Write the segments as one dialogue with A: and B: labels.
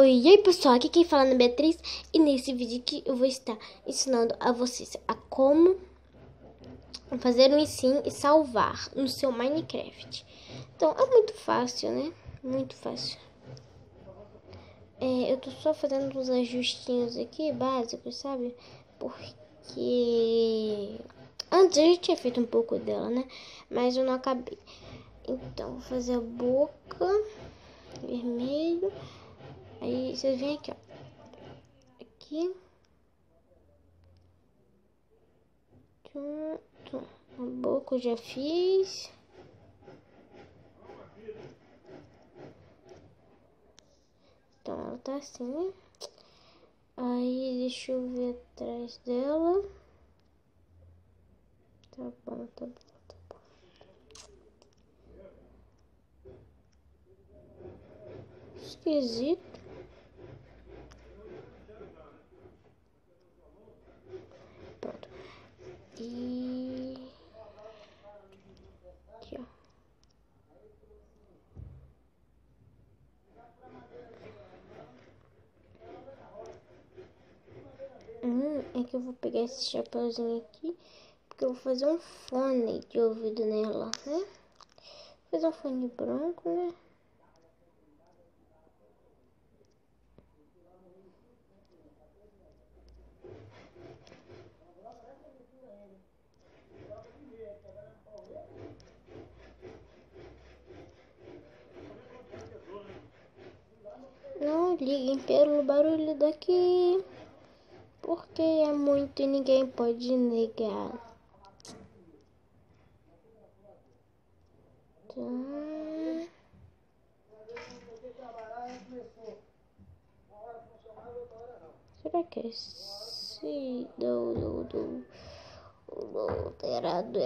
A: E aí pessoal, aqui quem fala é a Beatriz e nesse vídeo aqui eu vou estar ensinando a vocês a como fazer um sim e salvar no seu Minecraft. Então é muito fácil, né? Muito fácil. Eu tô só fazendo uns ajustinhos aqui básicos, sabe? Porque antes eu já tinha feito um pouco dela, né? Mas eu não acabei. Então vou fazer a boca vermelho. Aí vocês vêm aqui, ó. Aqui. A boca eu já fiz. Então ela tá assim, né? Aí deixa eu ver atrás dela. Tá bom, tá bom, tá bom. Esquisito. Pronto. E aqui, ó. É que eu vou pegar esse chapeuzinho aqui, porque eu vou fazer um fone de ouvido nela, né? Vou fazer um fone branco, né? Não liguem pelo barulho daqui, porque é muito e ninguém pode negar. Tá. Será que é esse? Não. Errado.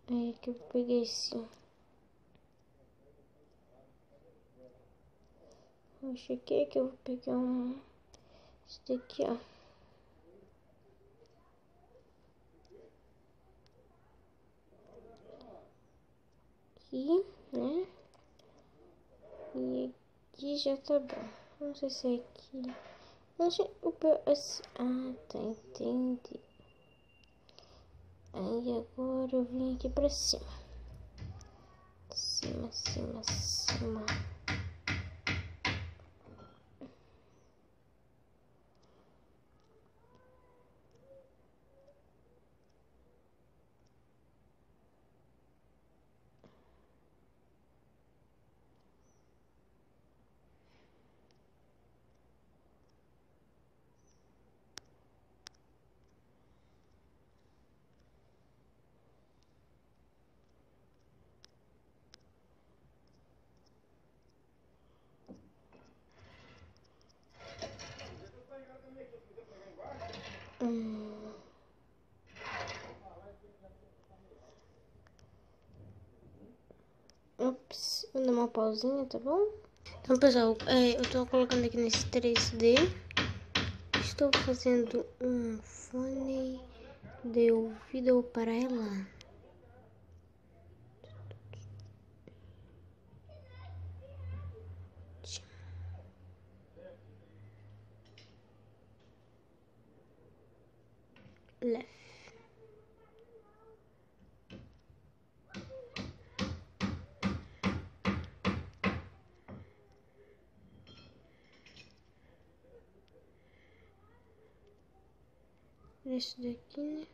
A: É que eu peguei esse. Acho que eu vou pegar esse daqui, ó. Aqui, né? E aqui já tá bom. Não sei se é aqui. Acho ah, tá, entendi. Aí agora eu vim aqui pra cima. Cima. Ops, vou dar uma pausinha, tá bom? Então, pessoal, eu tô colocando aqui nesse 3D. Estou fazendo um fone de ouvido para ela. Left. Esse daqui, né?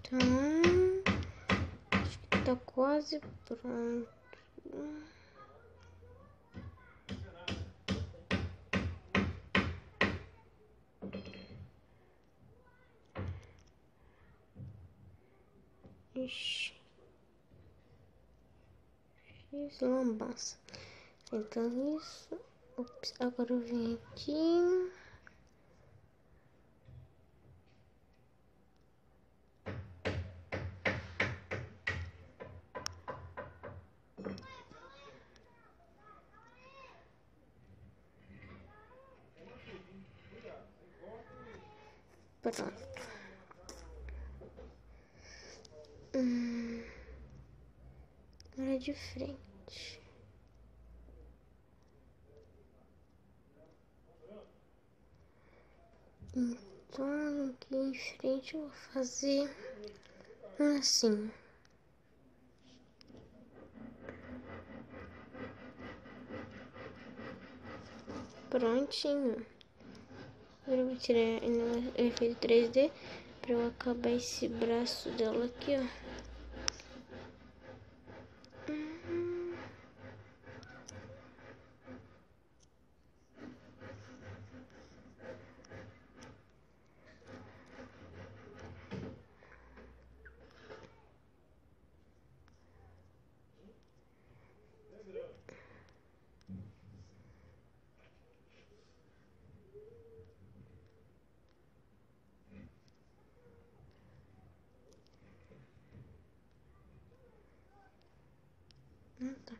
A: Então, acho que tá quase pronto. Ixi. três lambanças. Então isso. Ops, agora eu venho aqui. Pronto. Agora de frente. Então aqui em frente eu vou fazer assim. Prontinho. Agora eu vou tirar o efeito 3D para eu acabar esse braço dela aqui, ó. Tá.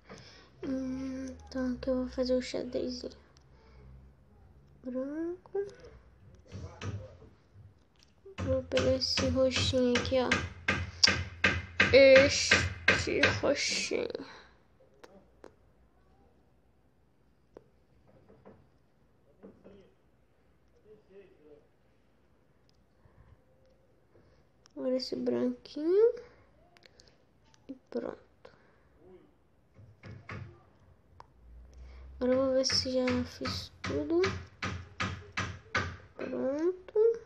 A: Então aqui eu vou fazer o xadrezinho branco. Vou pegar esse roxinho aqui, ó. Este roxinho. Agora esse branquinho. E pronto. Agora eu vou ver se já fiz tudo. Pronto.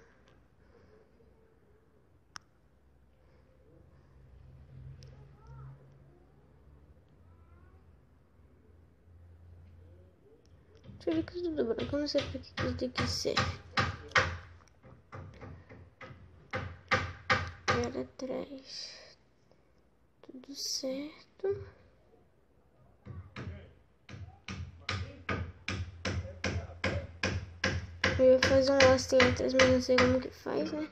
A: Deixa eu ver que tudo branco. Eu não sei pra que isso daqui serve. Para atrás. Tudo certo. Eu ia fazer um lacinho atrás, mas não sei como que faz, né?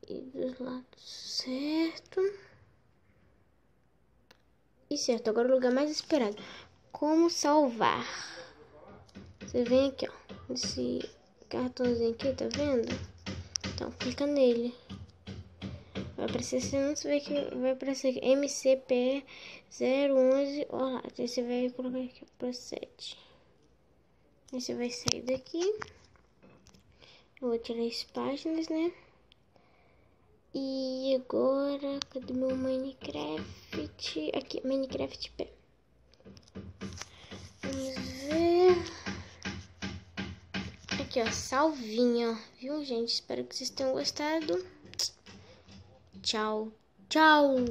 A: E dos lados certo. E certo, agora o lugar mais esperado. Como salvar? Você vem aqui, ó. Esse cartãozinho aqui, tá vendo? Então, clica nele. Vai aparecer, você não vê que vai aparecer aqui, MCP 011. Ó lá, aí você vai colocar aqui, procede. Aí você vai sair daqui. Eu vou tirar as páginas, né? E agora, cadê meu Minecraft? Aqui, Minecraft P. Vamos ver. Aqui, ó, salvinho, viu, gente? Espero que vocês tenham gostado. Tchau, tchau!